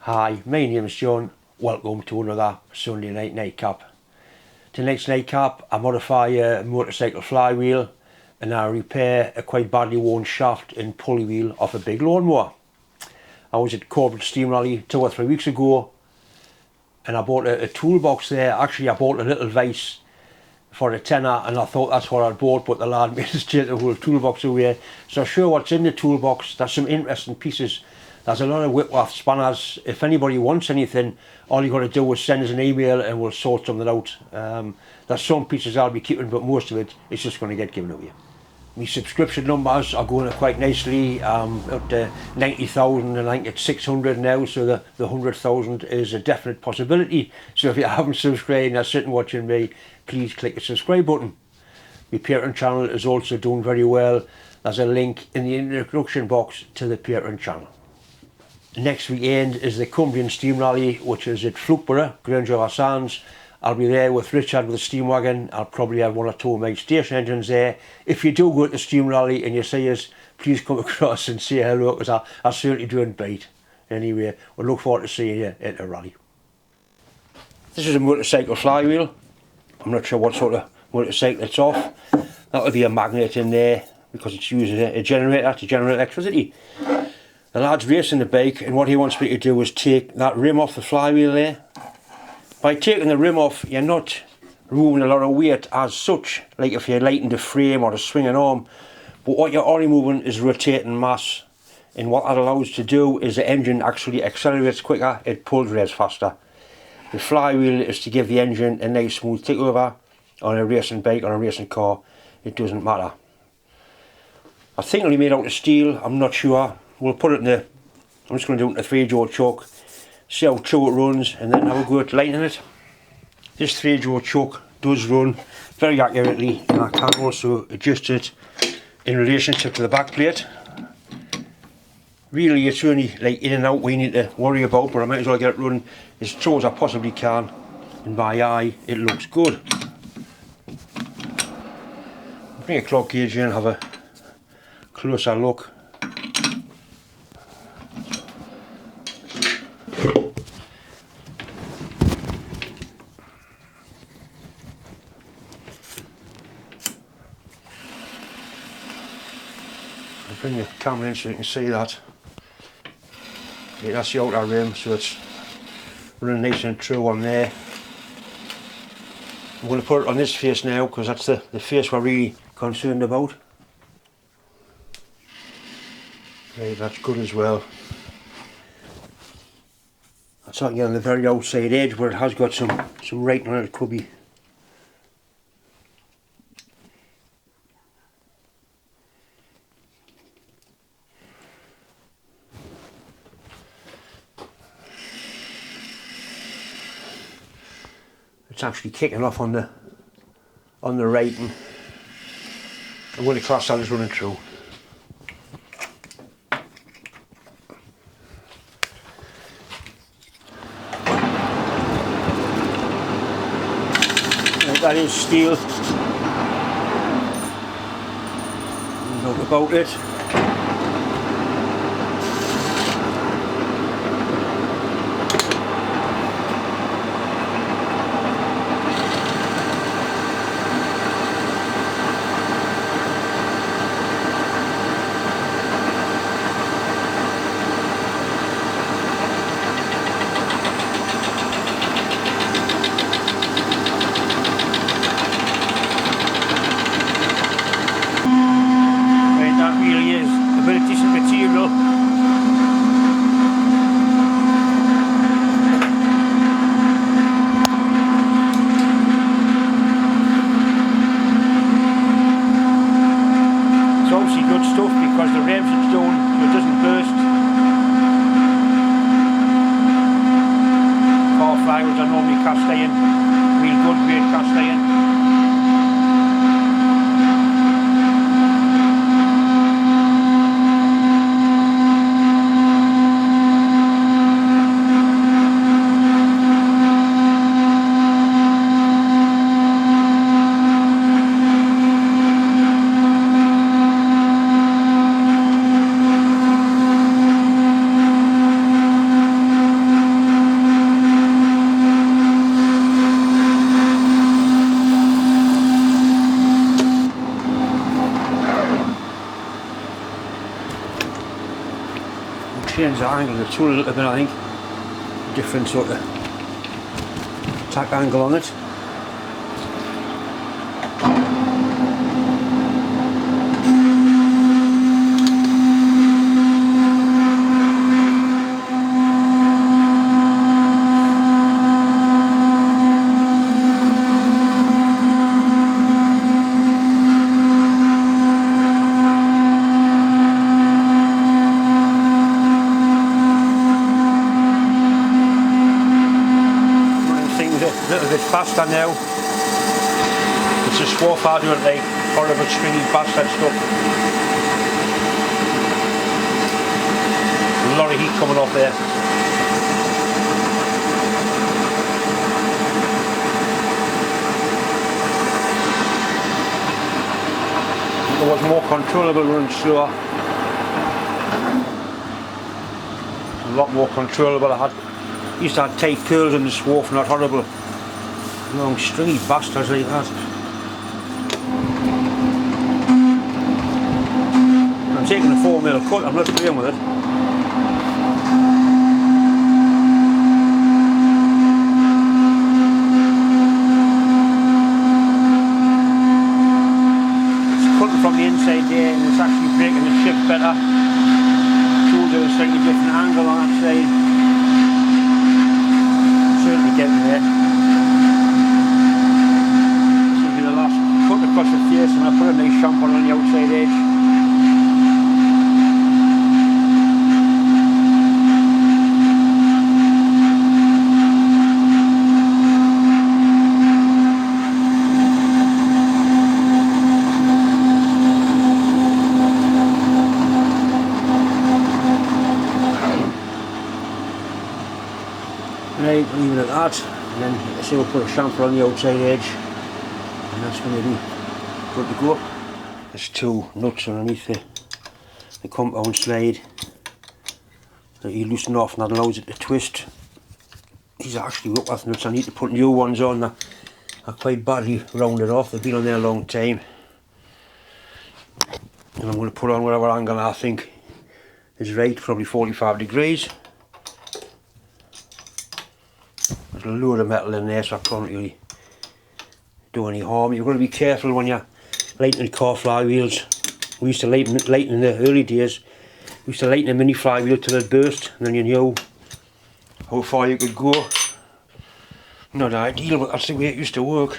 Hi, my name is John. Welcome to another Sunday night nightcap. Tonight's nightcap, I modify a motorcycle flywheel and I repair a quite badly worn shaft and pulley wheel off a big lawnmower. I was at Corporate Steam Rally 2 or 3 weeks ago and I bought a toolbox there. Actually, I bought a little vise for a tenner and I thought that's what I'd bought, but the lad made us take the whole toolbox away. So I'll show you what's in the toolbox. There's some interesting pieces. There's a lot of whip-waff spanners. If anybody wants anything, all you got to do is send us an email and we'll sort something out. There's some pieces I'll be keeping, but most of it is just going to get given away. My subscription numbers are going up quite nicely. Up to 90,000 and I think it's 600 now, so the 100,000 is a definite possibility. So if you haven't subscribed and are sitting watching me, please click the subscribe button. My Patreon channel is also doing very well. There's a link in the introduction box to the Patreon channel. Next weekend is the Cumbrian Steam Rally, which is at Flukeborough, Grangeville Sands. I'll be there with Richard with the steam wagon. I'll probably have 1 or 2 of my station engines there. If you do go to the Steam Rally and you see us, please come across and say hello, because I certainly don't bite. Anyway, we look forward to seeing you at the rally. This is a motorcycle flywheel. I'm not sure what sort of motorcycle it's off. That'll be a magnet in there because it's using a generator to generate electricity. The lad's racing the bike and what he wants me to do is take that rim off the flywheel there. By taking the rim off, you're not removing a lot of weight as such, like if you're lighting the frame or the swinging arm, but what you're only moving is rotating mass, and what that allows to do is the engine actually accelerates quicker, it pulls rates faster. The flywheel is to give the engine a nice smooth takeover. On a racing bike, on a racing car, it doesn't matter. I think it'll be made out of steel, I'm not sure. We'll put it in the, I'm just going to do it in a 3-jaw chuck, see how true it runs, and then have a go at lightening it. This 3-jaw chuck does run very accurately, and I can also adjust it in relationship to the back plate. Really it's only like in and out we need to worry about, but I might as well get it running as true as I possibly can. In my eye it looks good. Bring a clock gauge in and have a closer look. Bring the camera in so you can see that. Yeah, that's the outer rim, so it's running nice and true on there. I'm going to put it on this face now because that's the face we're really concerned about. Right, that's good as well. That's not on the very outside edge where it has got some writing on it. It could be. It's actually kicking off on the Lighten. I'm going to class that as running through. That is steel. Not about it. Depends the angle of the tool a little bit, I think. Different sort of tack angle on it. A little bit faster now. It's a swarf I do it like horrible stringy bastard stuff. A lot of heat coming off there. It was more controllable running slower. A lot more controllable. I used to have tight curls in the swarf, not horrible. Long stringy bastards like that. I'm taking a 4mm cut, I'm not playing with it. It's cutting from the inside there and it's actually breaking the ship better. Tools at a slightly different angle on that side. Certainly getting there. Across the face and I put a nice shampoo on the outside edge. Right, leave it at that, and then I say we'll put a shampoo on the outside edge, and that's going to be good to go. There's two nuts underneath the compound slide that you loosen off and that allows it to twist. These are actually Whitworth nuts. I need to put new ones on that are quite badly rounded off. They've been on there a long time. And I'm going to put on whatever angle I think is right, probably 45 degrees. There's a load of metal in there so I can't really do any harm. You've got to be careful when you're lightening car flywheels. We used to lighten in the early days. We used to lighten a mini flywheel till it burst, and then you knew how far you could go. Not ideal, but that's the way it used to work.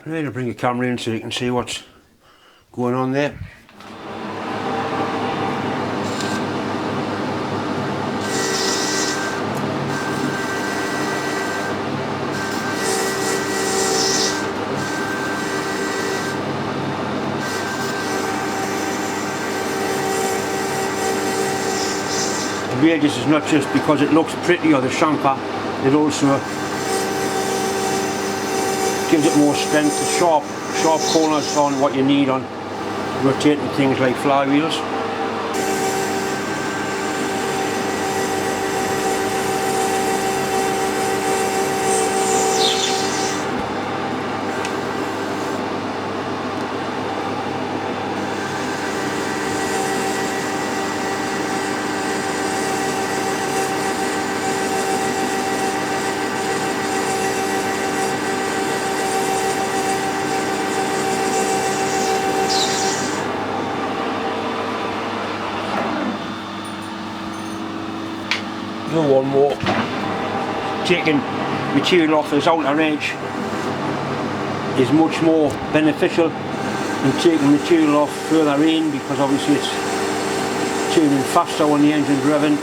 Right, I'll bring the camera in so you can see what's going on there. The radius is not just because it looks pretty or the chamfer, it also gives it more strength, the sharp corners on what you need on rotating things like flywheels. Do one more. Taking material off this outer edge is much more beneficial than taking material off further in, because obviously it's turning faster when the engine's revving.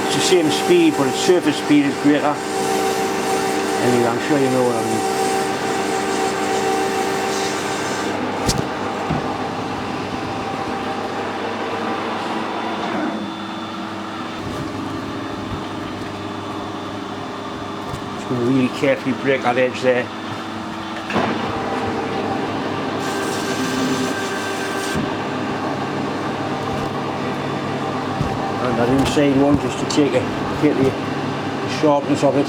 It's the same speed, but its surface speed is greater. Anyway, I'm sure you know what I mean. Really carefully break that edge there. that inside one just to take get the sharpness of it.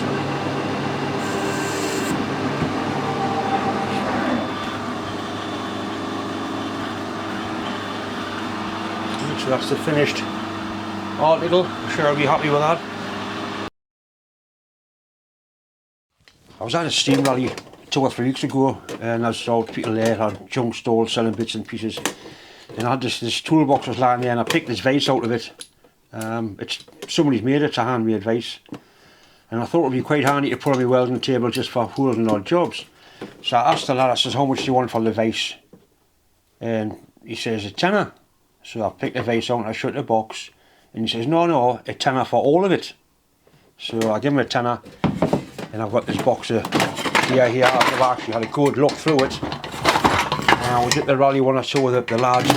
So that's the finished article. I'm sure I'll be happy with that. I was at a steam rally 2 or 3 weeks ago and I saw people there on junk stalls selling bits and pieces, and I had this toolbox was lying there and I picked this vase out of it. It's somebody's made it, it's a handmade vase, and I thought it would be quite handy to put on my welding table just for holding odd jobs. So I asked the lad, I says, how much do you want for the vase? And he says, a tenner. So I picked the vase out and I shut the box, and he says, no, a tenner for all of it. So I give him a tenner, and I've got this box of gear here. I've actually had a good look through it. And I was at the rally when I saw that the lads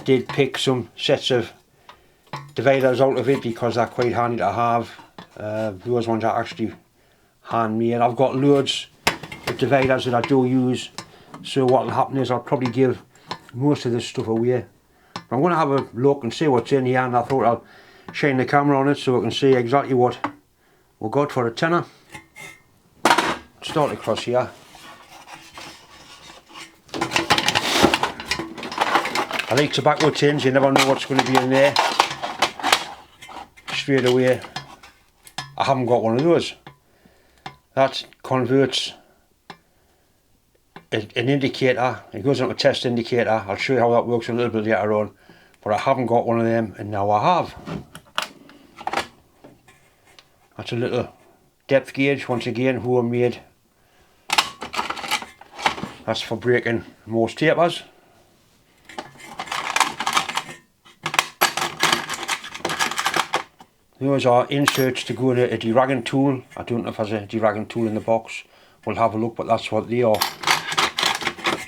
did pick some sets of dividers out of it because they're quite handy to have. Those ones are actually handmade. I've got loads of dividers that I do use, so what will happen is I'll probably give most of this stuff away. I'm going to have a look and see what's in here, and I thought I'll shine the camera on it so I can see exactly what we got for a tenner. Start across here. I like tobacco tins, you never know what's going to be in there straight away. I haven't got one of those. That converts an indicator, it goes into a test indicator. I'll show you how that works a little bit later on, but I haven't got one of them, and now I have. That's a little depth gauge, once again homemade. That's for breaking most tapers. Those are inserts to go in a deragging tool. I don't know if there's a deragging tool in the box. We'll have a look, but that's what they are.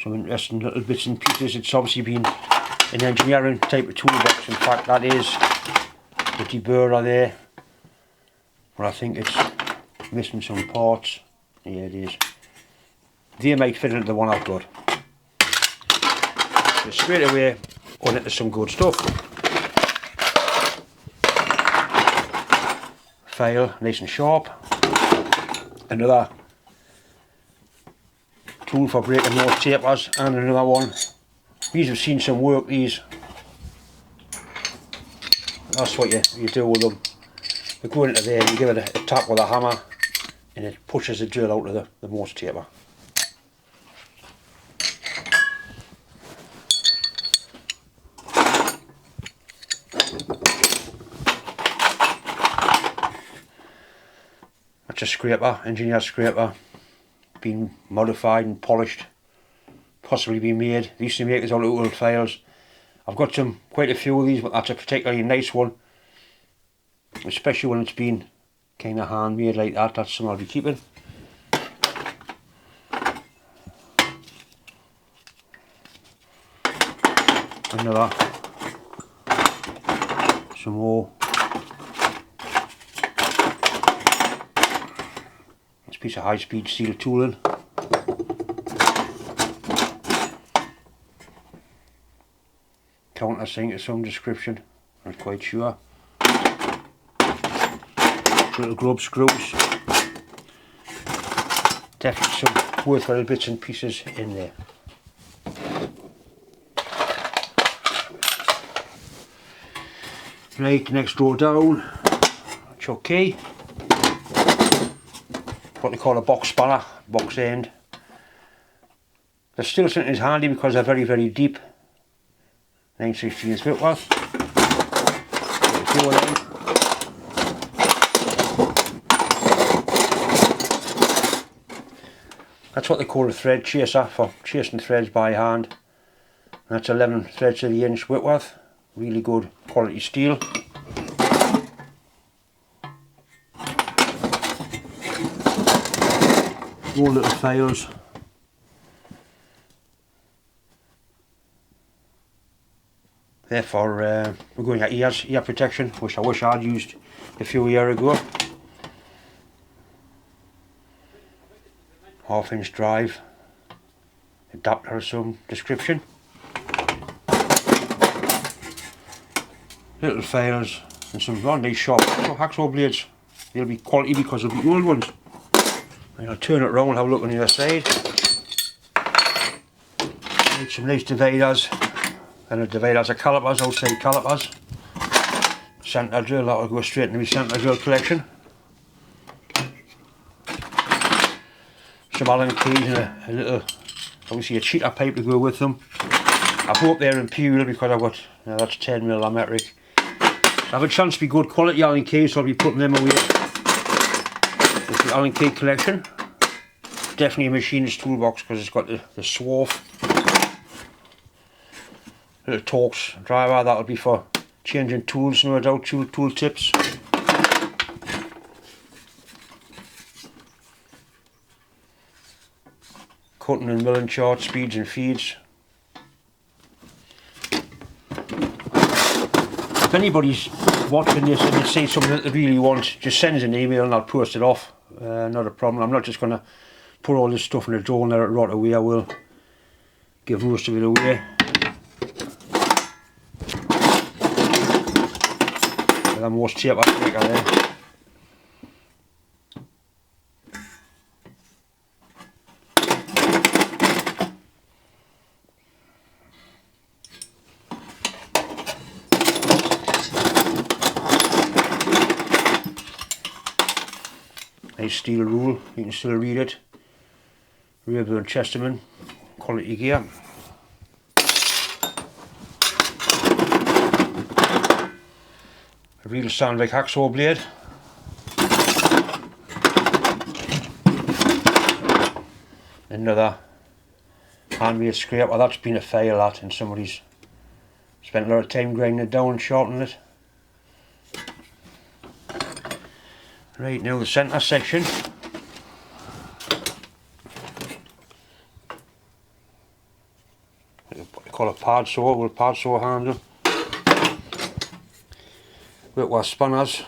Some interesting little bits and pieces. It's obviously been an engineering type of toolbox. In fact, that is the deburrer there. But I think it's missing some parts. Yeah, it is. They might fit into the one I've got. So straight away on into some good stuff. File, nice and sharp. Another tool for breaking those tapers, and another one. These have seen some work, these. That's what you do with them. You go into there and you give it a tap with a hammer, and it pushes the drill out of the most taper. That's a scraper, engineer scraper, been modified and polished, possibly been made. They used to make these out of old files. I've got quite a few of these, but that's a particularly nice one, especially when it's been kind of handmade like that. That's something I'll be keeping. Another, some more. This piece of high-speed steel tooling. Countersink of some description, I'm not quite sure. Little grub screws. Definitely some worthwhile bits and pieces in there. Right, next row down, chuck key. What they call a box spanner, box end. They're still something that's handy because they're very, very deep. 9/16 width worth. That's what they call a thread chaser, for chasing threads by hand. And that's 11 threads to the inch Whitworth. Really good quality steel. More little files. Therefore, we're going at ear protection, which I wish I'd used a few years ago. 1/2 inch drive, adapter of some description. Little files, and some really sharp hacksaw blades. They'll be quality because of the old ones. And I'll turn it around and have a look on the other side. Need some nice dividers, and the dividers are calipers, outside calipers. Centre drill, that'll go straight into my centre drill collection. Some Allen keys and a little, obviously a cheater pipe to go with them. I hope they're imperial because I've got, that's 10mm metric. I have a chance to be good quality Allen keys, so I'll be putting them away with the Allen key collection. Definitely a machinist toolbox because it's got the swarf. Little Torx driver, that'll be for changing tools, no doubt, tool tips. Cutting and milling chart, speeds and feeds. If anybody's watching this and they see something that they really want, just send us an email and I'll post it off. Not a problem. I'm not just going to put all this stuff in a drawer and let it rot away. I will give most of it away. The most tape I take out there. Nice steel rule, you can still read it. Rayburn Chesterman, quality gear. A real Sandvik hacksaw blade. Another handmade scraper, that's been a fail that, and somebody's spent a lot of time grinding it down and sharpening it. Right, now the centre section. What they call a pad saw, with a pad saw handle. Whitworth spanners.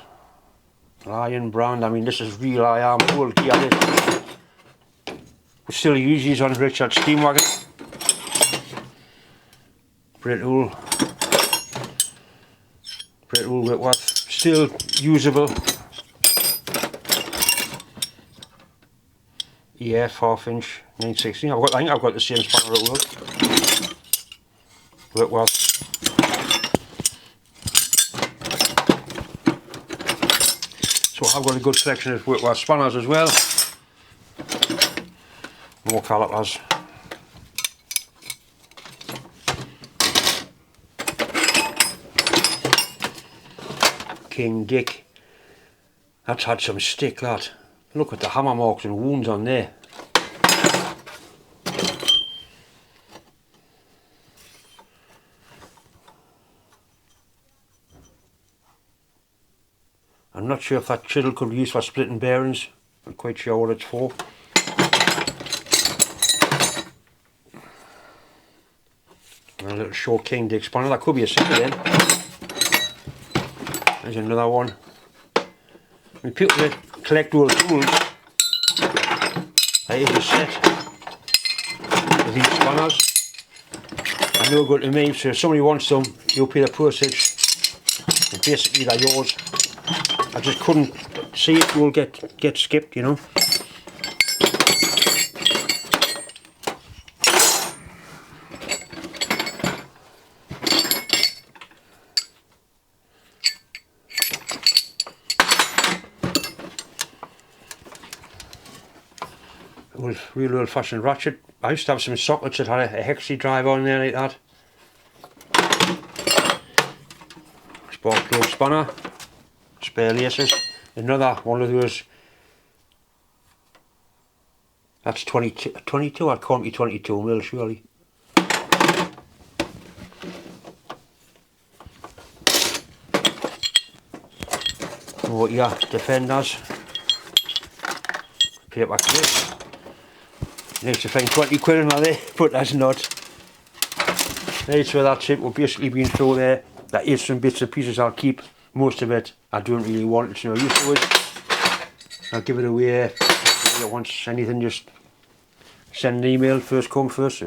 Lion brand, I mean this is real iron old gear. We still use these on Richard's steam wagon. Brittle Whitworth, still usable. EF 1/2 inch 916. I think I've got the same spanner at work. Whitworth. So I've got a good selection of Whitworth spanners as well. More calipers. King Dick. That's had some stick, that. Look at the hammer marks and wounds on there. I'm not sure if that chisel could be used for splitting bearings. I'm quite sure what it's for. And a little short King Dick spanner, that could be a single then. There's another one. I mean, people that collect all the tools, there is a set of these spanners. And they're good to me, so if somebody wants them, you'll pay the postage. And basically they're yours. I just couldn't see it will get skipped, you know. Real old fashioned ratchet. I used to have some sockets that had a hexy drive on there like that. Spark plug spanner, spare laces. Another one of those. That's 22. That can't be 22mm surely. Oh yeah, defenders. Paper clips. Nice to find 20 quid in there, but that's not. Right, so that's it. We've basically been through there. There is some bits and pieces I'll keep. Most of it I don't really want, it's no use to it. I'll give it away. If anyone wants anything, just send an email, first come, first serve.